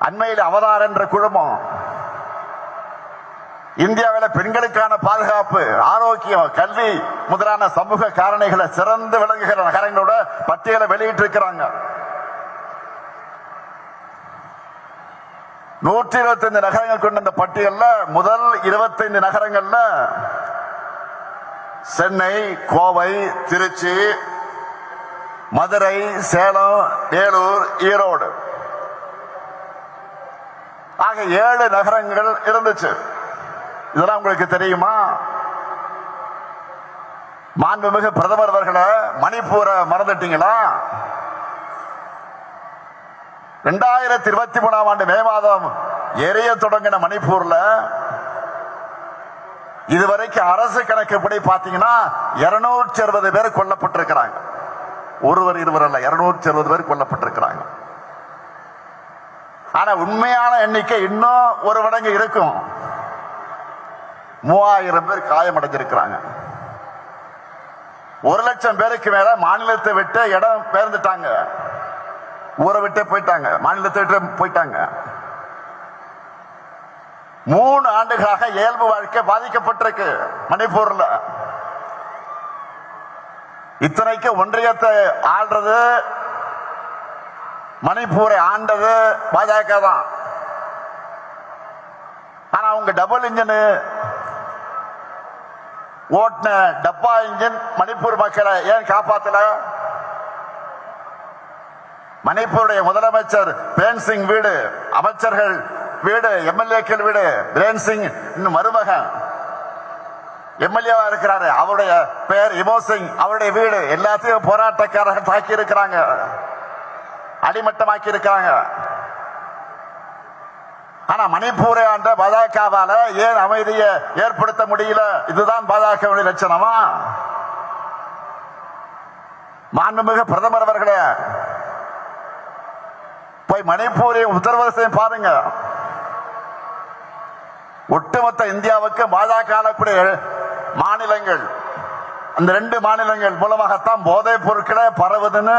அண்மையில் அவதார் என்ற குழுமம் இந்தியாவில் பெண்களுக்கான பாதுகாப்பு, ஆரோக்கியம், கல்வி முதலான சமூக காரணிகளை சிறந்து விளங்குகிற நகரங்களோட பட்டியலை வெளியிட்டு இருக்கிறாங்க. 125 நகரங்கள் கொண்ட இந்த பட்டியலில் முதல் 25 நகரங்கள்ல சென்னை, கோவை, திருச்சி, மதுரை, சேலம், வேலூர், ஈரோடு ஆக 7 நகரங்கள் இருந்துச்சு. இதெல்லாம் உங்களுக்கு தெரியுமா? மாண்புமிகு பிரதமர் அவர்களை மணிப்பூரை மறந்துட்டீங்களா? 2023ஆம் ஆண்டு மே மாதம் எரிய தொடங்கின மணிப்பூர்ல இதுவரைக்கும் அரசு கணக்குப்படி பாத்தீங்கன்னா 260 பேர் கொல்லப்பட்டிருக்கிறாங்க. ஒருவர் இருவர் அல்ல, 260 பேர் கொல்லப்பட்டிருக்கிறாங்க. ஆனா உண்மையான எண்ணிக்கை இன்னும் ஒரு மடங்கு இருக்கும். 3000 பேர் காயமடைஞ்சிருக்கிறாங்க. 1,00,000 பேருக்கு மேல மாநிலத்தை விட்டு இடம் பெயர்ந்துட்டாங்க, ஊரை விட்டு போயிட்டாங்க, மாநிலத்தை விட்டு போயிட்டாங்க. 3 ஆண்டுகளாக இயல்பு வாழ்க்கை பாதிக்கப்பட்டிருக்கு மணிப்பூர்ல. இத்தனைக்கு ஒன்றியத்தை ஆள்றது, மணிப்பூரை ஆண்டது பாஜக தான். ஆனா அவங்க டபுள் இன்ஜின் ஓட்டின டப்பா இன்ஜின் மணிப்பூர் மக்களை ஏன் காப்பாத்தல? மணிப்பூருடைய முதலமைச்சர் பிரேம் சிங் வீடு, அமைச்சர்கள் வீடு, எம்எல்ஏக்கள் வீடு, பிரேம் சிங் இன்னும் மருமகன் எம்எல்ஏவா இருக்கிறாரு, அவருடைய பெயர் இமோ சிங், அவருடைய வீடு எல்லாத்தையும் போராட்டக்காரர்கள் தாக்கி இருக்கிறாங்க, அடிமட்டமாக்கி இருக்கிறாங்க. ஆனா மணிப்பூரை ஆண்ட பாஜகவால ஏன் அமைதியை ஏற்படுத்த முடியல? இதுதான் பாஜகவுடைய லட்சணமா? மாண்புமிகு பிரதமர் அவர்களே, போய் மணிப்பூரை உத்தரப்பிரதேசம் பாருங்க. ஒட்டுமொத்த இந்தியாவுக்கு பாஜக ஆளக்கூடிய மாநிலங்கள், அந்த 2 மாநிலங்கள் மூலமாகத்தான் போதைப் பொருட்களை பரவுதுன்னு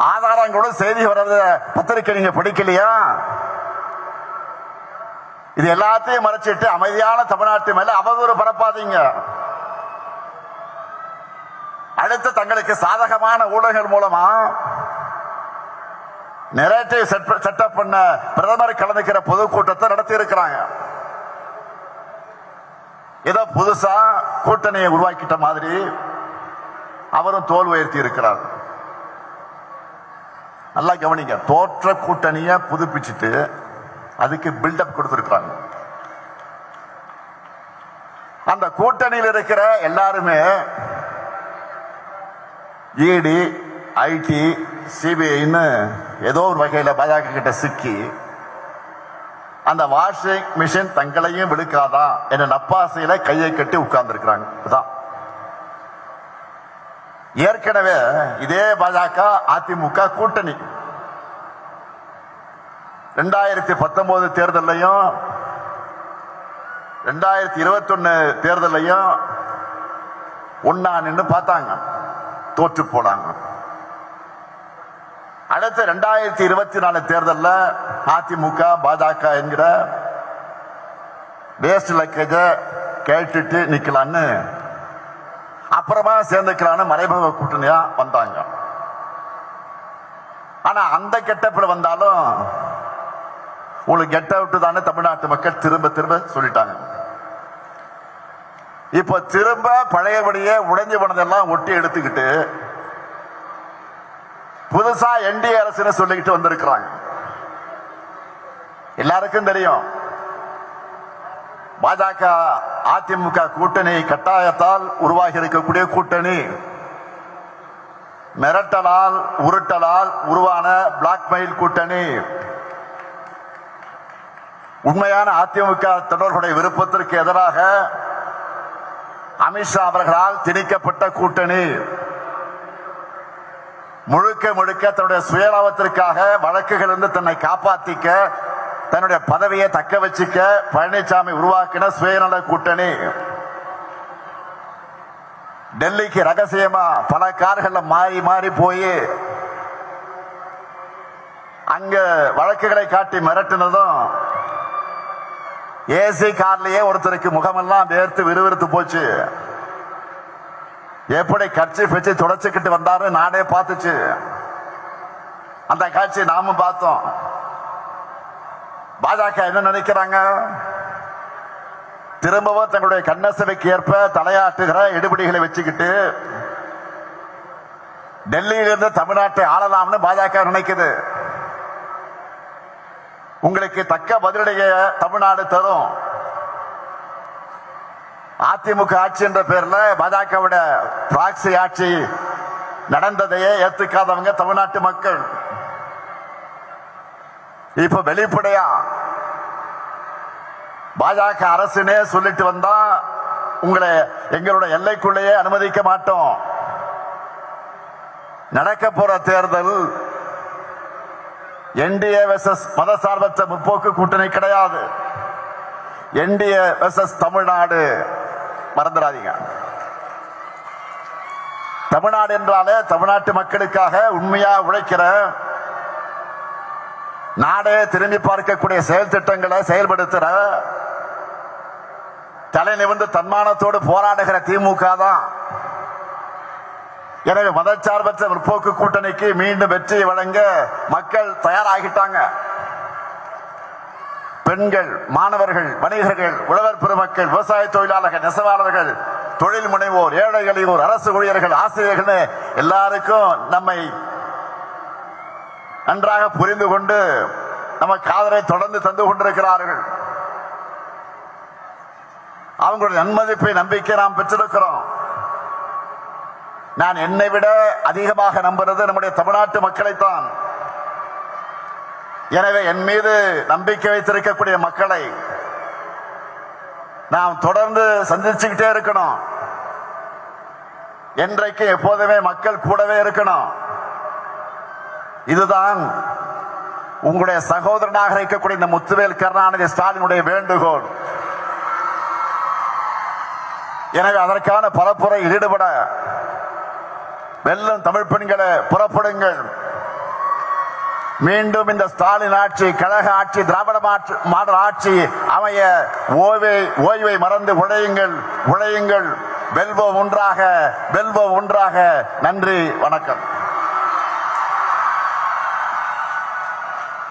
ஆதாரங்களோட செய்தி வர்றது பத்திரிகை நீங்க படிக்கலையா? இது எல்லாத்தையும் மறைச்சிட்டு அமைதியான தமிழ்நாட்டு மேல அவதூறு பரப்பாதீங்க. அடுத்து தங்களுக்கு சாதகமான ஊடகங்கள் மூலமா நெரேட்டிவ் செட்டப் பண்ண பிரதமர் கலந்துக்கிற பொதுக்கூட்டத்தை நடத்தி இருக்கிறாங்க. ஏதோ புதுசா கூட்டணியை உருவாக்கிட்ட மாதிரி அவரும் தோல் உயர்த்தி இருக்கிறார். நல்லா கவனிங்க, தோற்ற கூட்டணியை புதுப்பிச்சுட்டு அதுக்கு பில்டப் கொடுத்திருக்கிறாங்க. அந்த கூட்டணியில் இருக்கிற எல்லாருமே இடி, ஐடி, சிபிஐன்னு ஏதோ ஒரு வகையில பாஜக கிட்ட சிக்கி அந்த வாஷிங் மிஷின் தங்களையும் விழுக்காதா என்ற நப்பாசையில கையை கட்டி உட்கார்ந்து இருக்கிறாங்க. ஏற்கனவே இதே பாஜக அதிமுக கூட்டணி 2019 தேர்தலையும் 2021 தேர்தலையும் ஒன்னா நின்று பார்த்தாங்க, தோற்று போனாங்க. அடுத்த 2024 தேர்தலில் அதிமுக பாஜக என்கிற வேஸ்ட் லக்கேஜ கேட்டுட்டு நிக்கலான்னு அப்புறமா சேர்ந்துக்கலான்னு மறைமுக கூட்டணியா வந்தாங்க. ஆனா அந்த கெட்டப்பில் வந்தாலும் உங்களுக்கு கெட் அவுட் தானே தமிழ்நாட்டு மக்கள் திரும்ப திரும்ப சொல்லிட்டாங்க. இப்ப திரும்ப பழையபடியே உடைஞ்சு போனதெல்லாம் ஒட்டி எடுத்துக்கிட்டு புதுசா என்டிஏ அரசு சொல்லிக்கிட்டு வந்திருக்கிறாங்க. எல்லாருக்கும் தெரியும் பாஜக அதிமுக கூட்டணி கட்டாயத்தால் உருவாகி இருக்கக்கூடிய கூட்டணி, மிரட்டலால் உருட்டலால் உருவான பிளாக்மெயில் கூட்டணி, உண்மையான அதிமுக தொடர்களுடைய விருப்பத்திற்கு எதிராக அமித்ஷா அவர்களால் திணிக்கப்பட்ட கூட்டணி, முழுக்க முழுக்க தன்னுடைய சுயலாபத்திற்காக வழக்குகள் இருந்து தன்னை காப்பாற்றிக்க, தன்னுடைய பதவியை தக்க வச்சுக்க பழனிசாமி உருவாக்கின சுயநல கூட்டணி. டெல்லிக்கு ரகசியமா பல கார்கள்ல மாறி மாறி போய் அங்க வழக்குகளை காட்டி மிரட்டினதும் ஏசி கார்லயே ஒருத்தருக்கு முகமெல்லாம் வேர்த்து விறுவிறுத்து போச்சு. எப்படி கட்சி வச்சு துடைச்சுக்கிட்டு வந்தாரு நானே பார்த்துச்சு. அந்த காட்சி நாமும் பார்த்தோம். பாஜக என்ன நினைக்கிறாங்க? திரும்பவும் தங்களுடைய கண்ணசவைக்கு ஏற்ப தலையாட்டுகிற எடுபடிகளை வச்சுக்கிட்டு டெல்லியிலிருந்து தமிழ்நாட்டை ஆளலாம்னு பாஜக நினைக்குது. உங்களுக்கு தக்க பதிலடியை தமிழ்நாடு தரும். அதிமுக ஆட்சி என்ற பேர்ல பாஜகவோட பிராக்சி ஆட்சி நடந்ததையே ஏத்துக்காதவங்க தமிழ்நாட்டு மக்கள். இப்ப வெளிப்படையா பாஜக அரசுனே சொல்லிட்டு வந்தா உங்களை எங்களுடைய எல்லைக்குள்ளேயே அனுமதிக்க மாட்டோம். நடக்க போற தேர்தல் என்டிஏ வெர்சஸ் மதசார்பற்ற முற்போக்கு கூட்டணி கிடையாது. NDA versus Tamil Nadu. மறந்துடாதீங்க. தமிழ்நாடு என்றாலே தமிழ்நாட்டு மக்களுக்காக உண்மையா உழைக்கிற, நாடே திரும்பி பார்க்கக்கூடிய செயல் திட்டங்களை செயல்படுத்துற, தலை நிமிர்ந்து தன்மானத்தோடு போராடுகிற திமுக தான். எனவே மதச்சார்பற்ற முற்போக்கு கூட்டணிக்கு மீண்டும் வெற்றி வழங்க மக்கள் தயாராகிட்டாங்க. பெண்கள், மாணவர்கள், வணிகர்கள், உழவர் பெருமக்கள், விவசாய தொழிலாளர்கள், நெசவாளர்கள், தொழில் முனைவோர், ஏழை எளியோர், அரசு ஊழியர்கள், ஆசிரியர்கள் எல்லாருக்கும் நம்மை நன்றாக புரிந்து கொண்டு நமக்கு ஆதரவை தொடர்ந்து தந்து கொண்டிருக்கிறார்கள். அவங்களுடைய நன்மதிப்பை, நம்பிக்கை நாம் பெற்றிருக்கிறோம். நான் என்னை விட அதிகமாக நம்புறது நம்முடைய தமிழ்நாட்டு மக்களைத்தான். எனவே என் மீது நம்பிக்கை வைத்திருக்கக்கூடிய மக்களை நாம் தொடர்ந்து சந்திச்சுக்கிட்டே இருக்கணும். என்றைக்கு எப்போதுமே மக்கள் கூடவே இருக்கணும். இதுதான் உங்களுடைய சகோதரனாக இருக்கக்கூடிய இந்த முத்துவேல் கருணாநிதி ஸ்டாலினுடைய வேண்டுகோள். எனவே அதற்கான பரப்புரை ஈடுபட வெல்லும் தமிழ் பெண்களை புறப்படுங்கள். மீண்டும் இந்த ஸ்டாலின் ஆட்சி, கழக ஆட்சி, திராவிட மாடல் ஆட்சி அமைய ஓய்வை மறந்து உழையுங்கள். வெல்வோம் ஒன்றாக. நன்றி, வணக்கம்.